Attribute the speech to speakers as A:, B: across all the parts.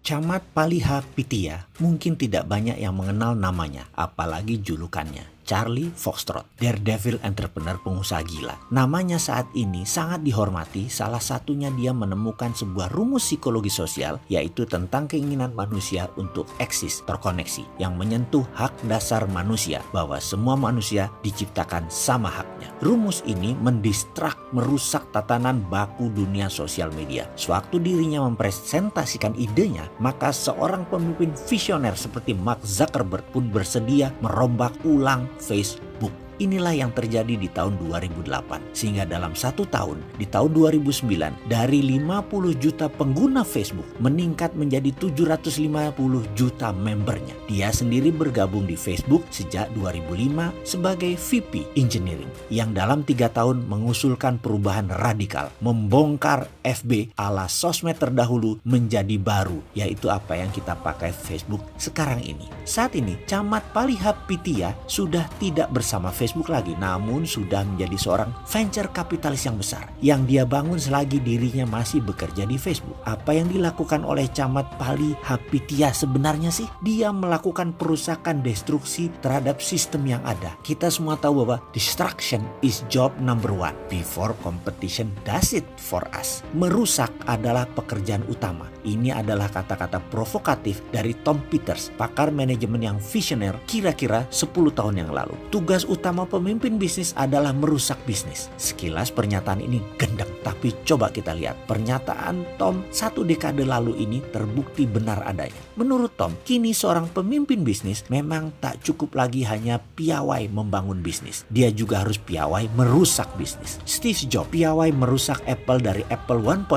A: Camat Palihapitiya mungkin tidak banyak yang mengenal namanya, apalagi julukannya. Charlie Foxtrot, daredevil entrepreneur pengusaha gila. Namanya saat ini sangat dihormati, salah satunya dia menemukan sebuah rumus psikologi sosial, yaitu tentang keinginan manusia untuk eksis, terkoneksi, yang menyentuh hak dasar manusia, bahwa semua manusia diciptakan sama haknya. Rumus ini merusak tatanan baku dunia sosial media. Sewaktu dirinya mempresentasikan idenya, maka seorang pemimpin visioner seperti Mark Zuckerberg pun bersedia merombak ulang Facebook. Inilah yang terjadi di tahun 2008. Sehingga dalam 1 tahun, di tahun 2009, dari 50 juta pengguna Facebook meningkat menjadi 750 juta membernya. Dia sendiri bergabung di Facebook sejak 2005 sebagai VP Engineering, yang dalam 3 tahun mengusulkan perubahan radikal, membongkar FB ala sosmed terdahulu menjadi baru, yaitu apa yang kita pakai Facebook sekarang ini. Saat ini, Camat Palihapitiya sudah tidak bersama Facebook lagi, namun sudah menjadi seorang venture kapitalis yang besar yang dia bangun selagi dirinya masih bekerja di Facebook. Apa yang dilakukan oleh Camat Palihapitiya sebenarnya sih? Dia melakukan perusakan destruksi terhadap sistem yang ada. Kita semua tahu bahwa destruction is job number 1 before competition does it for us. Merusak adalah pekerjaan utama. Ini adalah kata-kata provokatif dari Tom Peters, pakar manajemen yang visioner kira-kira 10 tahun yang lalu. Tugas utama pemimpin bisnis adalah merusak bisnis. Sekilas pernyataan ini gendeng, tapi coba kita lihat. Pernyataan Tom 1 dekade lalu ini terbukti benar adanya. Menurut Tom, kini seorang pemimpin bisnis memang tak cukup lagi hanya piawai membangun bisnis. Dia juga harus piawai merusak bisnis. Steve Jobs piawai merusak Apple dari Apple 1.0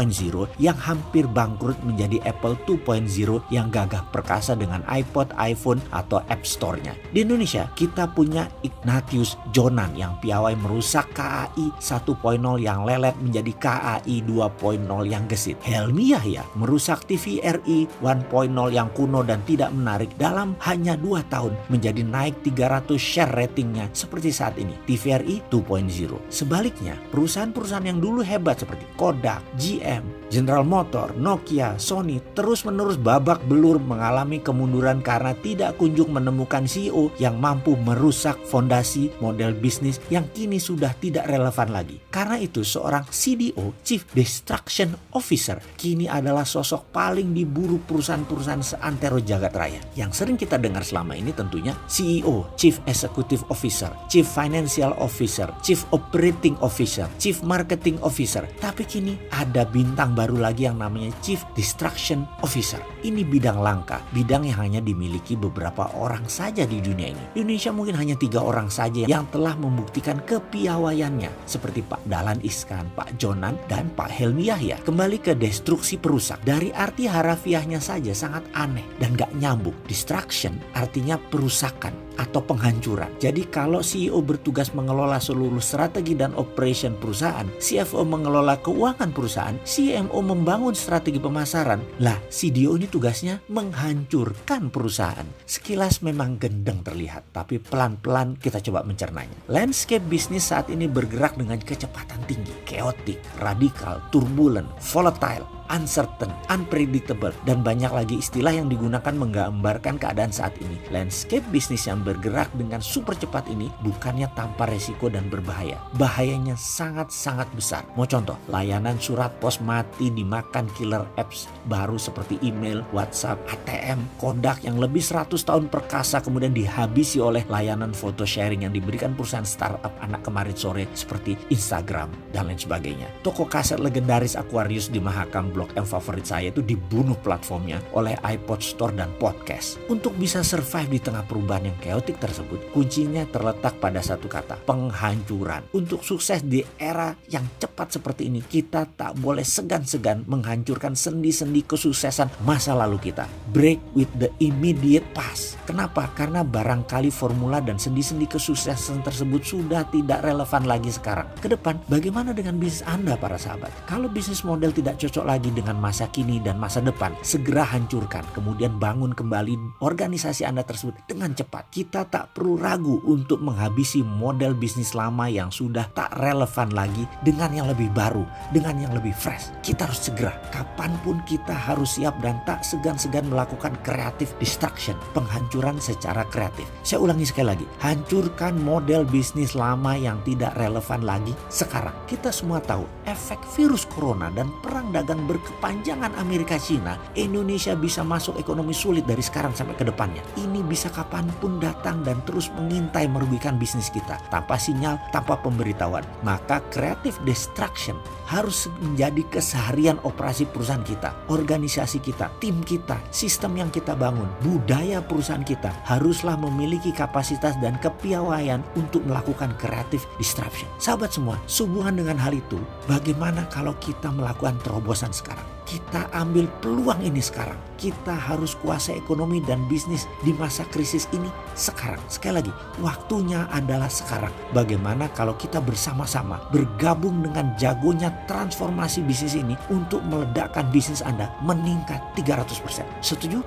A: yang hampir bangkrut menjadi Apple 2.0 yang gagah perkasa dengan iPod, iPhone, atau App Store-nya. Di Indonesia, kita punya Ignatius Jonan yang piawai merusak KAI 1.0 yang lelet menjadi KAI 2.0 yang gesit. Helmi Yahya merusak TVRI 1.0 yang kuno dan tidak menarik dalam hanya 2 tahun menjadi naik 300 share ratingnya seperti saat ini, TVRI 2.0. Sebaliknya, perusahaan-perusahaan yang dulu hebat seperti Kodak, GM, General Motor, Nokia, Sony terus-menerus babak belur mengalami kemunduran karena tidak kunjung menemukan CEO yang mampu merusak fondasi model bisnis yang kini sudah tidak relevan lagi. Karena itu seorang CDO, Chief Destruction Officer, kini adalah sosok paling diburu perusahaan-perusahaan seantero jagat raya. Yang sering kita dengar selama ini tentunya CEO, Chief Executive Officer, Chief Financial Officer, Chief Operating Officer, Chief Marketing Officer. Tapi kini ada bintang baru lagi yang namanya Chief Destruction Officer. Ini bidang langka, bidang yang hanya dimiliki beberapa orang saja di dunia ini. Di Indonesia mungkin hanya 3 orang saja yang telah membuktikan kepiawaiannya, seperti Pak Dahlan Iskan, Pak Jonan, dan Pak Helmi Yahya. Kembali ke destruksi perusak. Dari arti harafiahnya saja sangat aneh dan gak nyambung. Destruction artinya perusakan atau penghancuran. Jadi kalau CEO bertugas mengelola seluruh strategi dan operation perusahaan, CFO mengelola keuangan perusahaan, CMO membangun strategi pemasaran, lah CDO ini tugasnya menghancurkan perusahaan. Sekilas memang gendeng terlihat, tapi pelan-pelan kita coba mencernanya. Landscape bisnis saat ini bergerak dengan kecepatan tinggi, chaotic, radikal, turbulent, volatile, uncertain, unpredictable, dan banyak lagi istilah yang digunakan menggambarkan keadaan saat ini. Landscape bisnis yang bergerak dengan super cepat ini bukannya tanpa resiko dan berbahaya. Bahayanya sangat-sangat besar. Mau contoh, layanan surat pos mati dimakan killer apps baru seperti email, WhatsApp, ATM, Kodak yang lebih 100 tahun perkasa kemudian dihabisi oleh layanan foto sharing yang diberikan perusahaan startup anak kemarin sore seperti Instagram dan lain sebagainya. Toko kaset legendaris Aquarius di Mahakam Blok M favorit saya itu dibunuh platformnya oleh iPod Store dan podcast. Untuk bisa survive di tengah perubahan yang chaotic tersebut, kuncinya terletak pada satu kata, penghancuran. Untuk sukses di era yang cepat seperti ini, kita tak boleh segan-segan menghancurkan sendi-sendi kesuksesan masa lalu kita. Break with the immediate past. Kenapa? Karena barangkali formula dan sendi-sendi kesuksesan tersebut sudah tidak relevan lagi sekarang. Ke depan, bagaimana dengan bisnis Anda para sahabat? Kalau bisnis model tidak cocok lagi ini dengan masa kini dan masa depan, segera hancurkan, kemudian bangun kembali organisasi Anda tersebut dengan cepat. Kita tak perlu ragu untuk menghabisi model bisnis lama yang sudah tak relevan lagi dengan yang lebih baru, dengan yang lebih fresh. Kita harus segera, kapanpun kita harus siap dan tak segan-segan melakukan creative destruction, penghancuran secara kreatif. Saya ulangi sekali lagi, hancurkan model bisnis lama yang tidak relevan lagi sekarang. Kita semua tahu efek virus corona dan perang dagang berkepanjangan Amerika-China, Indonesia bisa masuk ekonomi sulit dari sekarang sampai ke depannya. Ini bisa kapanpun datang dan terus mengintai merugikan bisnis kita tanpa sinyal, tanpa pemberitahuan. Maka creative destruction harus menjadi keseharian operasi perusahaan kita, organisasi kita, tim kita, sistem yang kita bangun, budaya perusahaan kita haruslah memiliki kapasitas dan kepiawaian untuk melakukan creative disruption. Sahabat semua, sehubungan dengan hal itu, bagaimana kalau kita melakukan terobosan sekarang? Kita ambil peluang ini sekarang. Kita harus kuasai ekonomi dan bisnis di masa krisis ini sekarang. Sekali lagi, waktunya adalah sekarang. Bagaimana kalau kita bersama-sama bergabung dengan jagonya transformasi bisnis ini untuk meledakkan bisnis Anda meningkat 300%. Setuju?